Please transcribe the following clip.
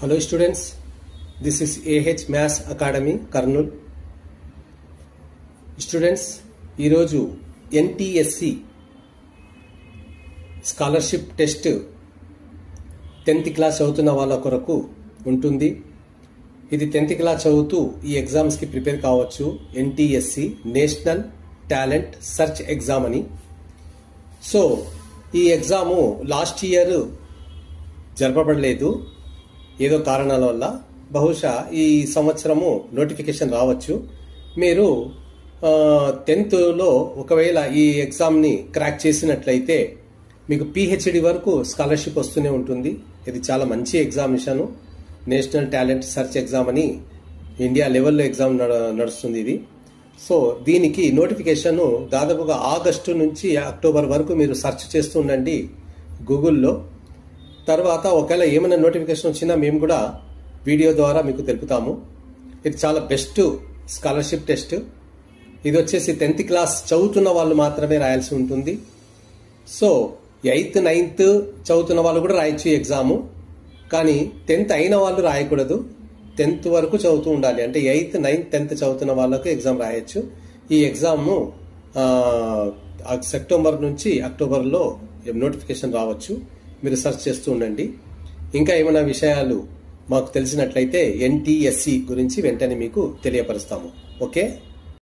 Hello students, this is AH Maths Academy, Karnool. Students, ఈరోజు NTSC scholarship test 10th class చదువుతున్న వాళ్ళ కొరకు ఉంటుంది. ఇది 10th క్లాస్ చదువుతూ ఈ ఎగ్జామ్స్ కి ప్రిపేర్ కావచ్చు. NTSC national talent search exam అని. సో ఈ ఎగ్జాము లాస్ట్ ఇయర్ జరపబడలేదు, ఏదో కారణాల వల్ల. బహుశా ఈ సంవత్సరము నోటిఫికేషన్ రావచ్చు. మీరు 10th ఒకవేళ ఈ ఎగ్జామ్ని క్రాక్ చేసినట్లయితే మీకు PhD వరకు స్కాలర్షిప్ వస్తూనే ఉంటుంది. ఇది చాలా మంచి examination. National talent search exam అని ఇండియా లెవెల్లో ఎగ్జామ్ నడుస్తుంది ఇది. సో దీనికి నోటిఫికేషన్ దాదాపుగా ఆగస్టు నుంచి అక్టోబర్ వరకు మీరు సెర్చ్ చేస్తూ ఉండండి గూగుల్లో. తర్వాత ఒకవేళ ఏమైనా నోటిఫికేషన్ వచ్చినా మేము కూడా వీడియో ద్వారా మీకు తెలుపుతాము. ఇది చాలా బెస్ట్ స్కాలర్షిప్ టెస్ట్. ఇది వచ్చేసి 10th క్లాస్ చదువుతున్న వాళ్ళు మాత్రమే రాయాల్సి ఉంటుంది. సో 8th 9th చదువుతున్న వాళ్ళు కూడా రాయొచ్చు ఈ ఎగ్జాము. కానీ 10th అయిన వాళ్ళు రాయకూడదు. 10th వరకు చదువుతూ ఉండాలి. అంటే 8th 9th 10th చదువుతున్న వాళ్ళకు ఎగ్జామ్ రాయొచ్చు. ఈ ఎగ్జామ్ను సెప్టెంబర్ నుంచి అక్టోబర్లో నోటిఫికేషన్ రావచ్చు. మీరు సెర్చ్ చేస్తూ ఉండండి. ఇంకా ఏమైనా విషయాలు మాకు తెలిసినట్లయితే NTSC గురించి వెంటనే మీకు తెలియపరుస్తాము. ఓకే.